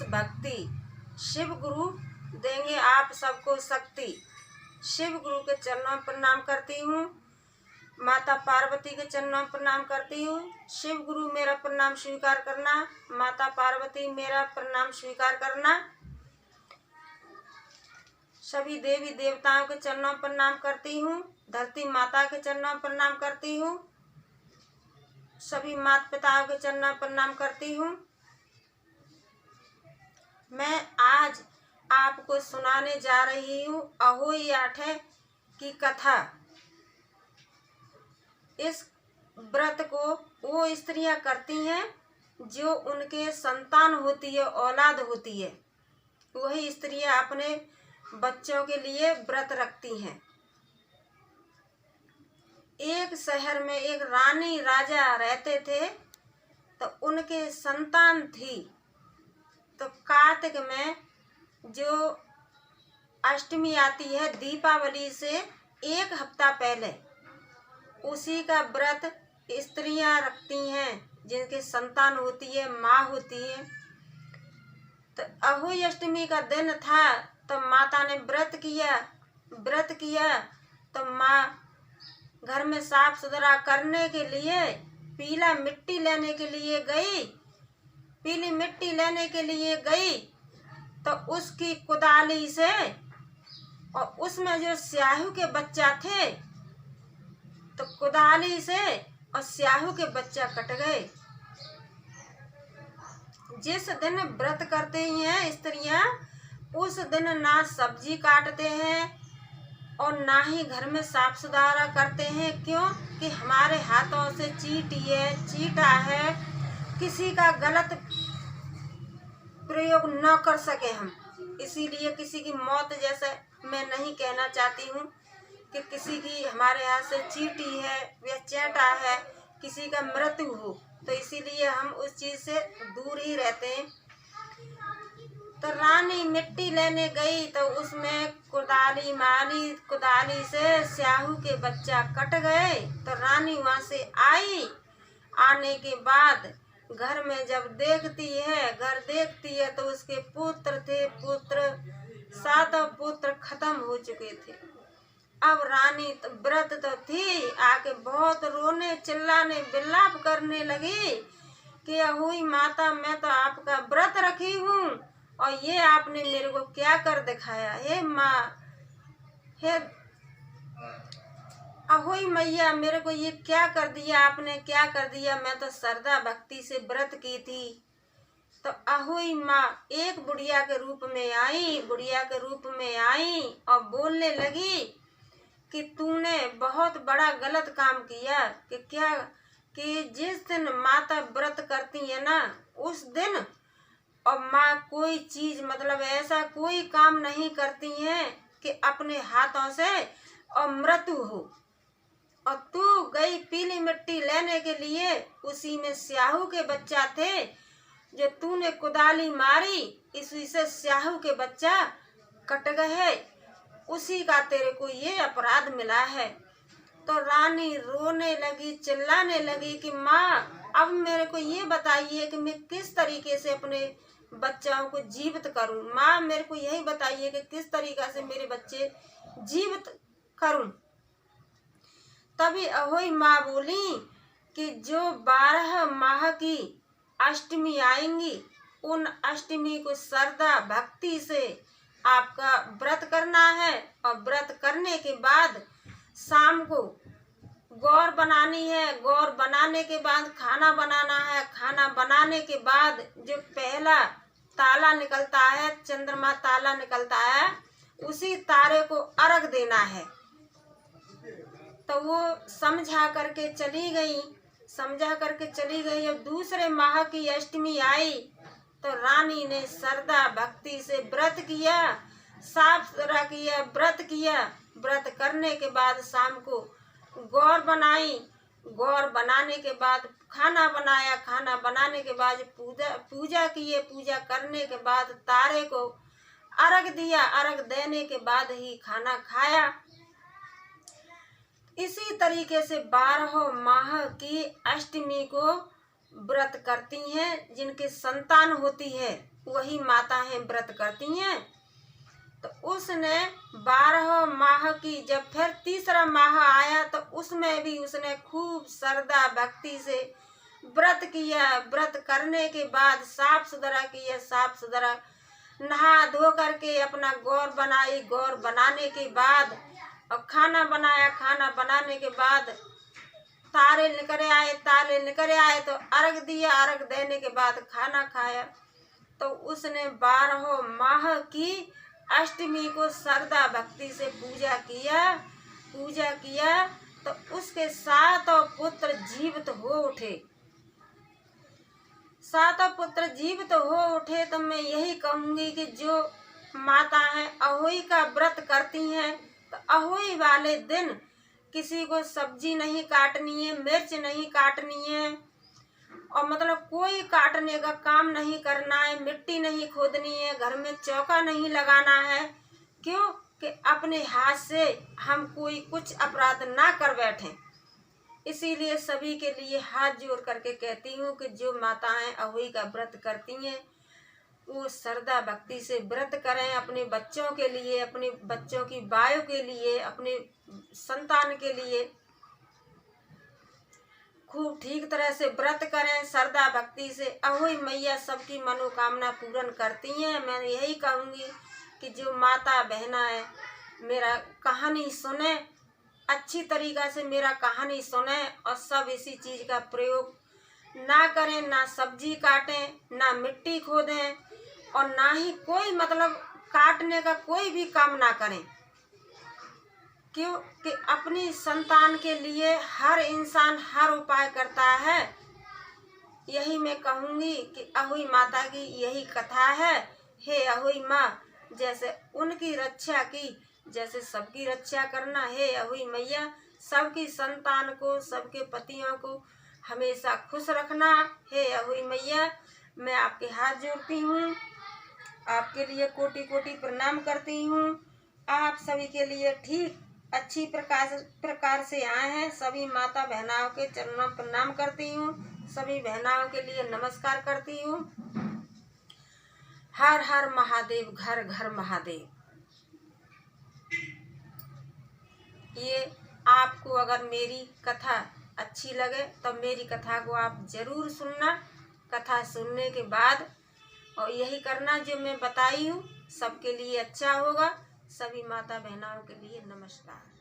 भक्ति, शिव गुरु देंगे आप सबको शक्ति। शिव गुरु के चरणों में प्रणाम करती हूँ, माता पार्वती के चरणों में प्रणाम करती हूँ। शिव गुरु मेरा प्रणाम स्वीकार करना, माता पार्वती मेरा प्रणाम स्वीकार करना। सभी देवी देवताओं के चरणों में प्रणाम करती हूँ, धरती माता के चरणों में प्रणाम करती हूँ, सभी माता पिताओं के चरणों में प्रणाम करती हूँ। मैं आज आपको सुनाने जा रही हूँ अहोई आठे की कथा। इस व्रत को वो स्त्रियां करती हैं जो उनके संतान होती है, औलाद होती है। वही स्त्रियां अपने बच्चों के लिए व्रत रखती हैं। एक शहर में एक रानी राजा रहते थे, तो उनके संतान थी। तो कार्तिक में जो अष्टमी आती है, दीपावली से एक हफ्ता पहले, उसी का व्रत स्त्रियां रखती हैं जिनके संतान होती है, माँ होती है। तो अहोई अष्टमी का दिन था, तो माता ने व्रत किया। तो माँ घर में साफ सुथरा करने के लिए पीली मिट्टी लेने के लिए गई। तो उसकी कुदाली से और उसमें जो स्याहू के बच्चा थे, तो कुदाली से और स्याहू के बच्चा कट गए। जिस दिन व्रत करते हैं स्त्रियां, उस दिन ना सब्जी काटते हैं और ना ही घर में साफ सुथरा करते हैं। क्यों? कि हमारे हाथों से चीटा है, किसी का गलत प्रयोग न कर सके हम। इसीलिए किसी की मौत जैसे मैं नहीं कहना चाहती हूँ कि किसी की हमारे हाथ से चीटी है या चेटा है, किसी का मृत्यु हो, तो इसीलिए हम उस चीज से दूर ही रहते हैं। तो रानी मिट्टी लेने गई, तो उसमें कुदाली से स्याहू के बच्चा कट गए। तो रानी वहां से आई। आने के बाद घर में जब देखती है तो उसके सातों पुत्र खत्म हो चुके थे। अब रानी तो व्रत तो थी, आके बहुत रोने चिल्लाने विलाप करने लगी कि अहोई माता, मैं तो आपका व्रत रखी हूँ और ये आपने मेरे को क्या कर दिखाया। हे माँ, हे अहोई मैया, मेरे को ये क्या कर दिया आपने, क्या कर दिया। मैं तो श्रद्धा भक्ति से व्रत की थी। तो अहोई माँ एक बुढ़िया के रूप में आई और बोलने लगी कि तूने बहुत बड़ा गलत काम किया। कि जिस दिन माता व्रत करती है ना, उस दिन और माँ कोई चीज मतलब ऐसा कोई काम नहीं करती हैं कि अपने हाथों से और मृत्यु हो। और तू गई पीली मिट्टी लेने के लिए, उसी में स्याहू के बच्चा थे, जो तूने कुदाली मारी, इसी से स्याहू के बच्चा कट गए। उसी का तेरे को ये अपराध मिला है। तो रानी रोने लगी, चिल्लाने लगी कि माँ, अब मेरे को ये बताइए कि मैं किस तरीके से अपने बच्चों को जीवित करूं। माँ, मेरे को यही बताइए कि किस तरीके से मेरे बच्चे जीवित करूं। तभी अहोई माँ बोली कि जो 12 माह की अष्टमी आएंगी, उन अष्टमी को श्रद्धा भक्ति से आपका व्रत करना है। और व्रत करने के बाद शाम को गौर बनानी है। गौर बनाने के बाद खाना बनाना है। खाना बनाने के बाद जो पहला ताला निकलता है, चंद्रमा ताला निकलता है, उसी तारे को अर्घ देना है। तो वो समझा करके चली गई। अब दूसरे माह की अष्टमी आई, तो रानी ने श्रद्धा भक्ति से व्रत किया, साफ सुथरा किया, व्रत किया। व्रत करने के बाद शाम को गौर बनाई। गौर बनाने के बाद खाना बनाया। खाना बनाने के बाद पूजा किए। पूजा करने के बाद तारे को अर्घ दिया। अर्घ देने के बाद ही खाना खाया। इसी तरीके से 12 माह की अष्टमी को व्रत करती हैं जिनके संतान होती है। वही माताएं व्रत करती हैं। तो उसने 12 माह की, जब फिर तीसरा माह आया तो उसमें भी उसने खूब श्रद्धा भक्ति से व्रत किया। व्रत करने के बाद साफ सुथरा किया, साफ सुथरा नहा धो करके अपना गौर बनाई। गौर बनाने के बाद और खाना बनाया। खाना बनाने के बाद तारे निकल आए तो अर्घ दिया। अर्घ देने के बाद खाना खाया। तो उसने 12 माह की अष्टमी को श्रद्धा भक्ति से पूजा किया तो उसके 7 पुत्र जीवित हो उठे। 7 पुत्र जीवित हो उठे। तो मैं यही कहूँगी कि जो माता हैं अहोई का व्रत करती हैं तो अहोई वाले दिन किसी को सब्जी नहीं काटनी है, मिर्च नहीं काटनी है, और मतलब कोई काटने का काम नहीं करना है, मिट्टी नहीं खोदनी है, घर में चौका नहीं लगाना है। क्यों कि अपने हाथ से हम कोई कुछ अपराध ना कर बैठें। इसीलिए सभी के लिए हाथ जोड़ करके कहती हूँ कि जो माताएं अहोई का व्रत करती हैं वो श्रद्धा भक्ति से व्रत करें। अपने बच्चों के लिए, अपने बच्चों की बायों के लिए, अपने संतान के लिए खूब ठीक तरह से व्रत करें श्रद्धा भक्ति से। अहोई मैया सबकी मनोकामना पूर्ण करती हैं। मैं यही कहूँगी कि जो माता बहना है मेरा कहानी सुने, अच्छी तरीक़ा से मेरा कहानी सुने और सब इसी चीज़ का प्रयोग ना करें, ना सब्जी काटें, ना मिट्टी खोदें और ना ही कोई मतलब काटने का कोई भी काम ना करें। क्यों कि अपनी संतान के लिए हर इंसान हर उपाय करता है। यही मैं कहूँगी कि अहोई माता की यही कथा है। हे अहोई माँ, जैसे उनकी रक्षा की जैसे सबकी रक्षा करना। हे अहोई मैया, सबकी संतान को, सबके पतियों को हमेशा खुश रखना। हे अहोई मैया, मैं आपके हाथ जोड़ती हूँ, आपके लिए कोटि कोटि प्रणाम करती हूँ। आप सभी के लिए ठीक अच्छी प्रकार से आए हैं। सभी माता बहनाओं के चरणों प्रणाम करती हूँ। सभी बहनाओं के लिए नमस्कार करती हूँ। हर हर महादेव, घर घर महादेव। ये आपको अगर मेरी कथा अच्छी लगे तो मेरी कथा को आप जरूर सुनना। कथा सुनने के बाद और यही करना जो मैं बताई हूँ, सबके लिए अच्छा होगा। सभी माता बहनाओं के लिए नमस्कार।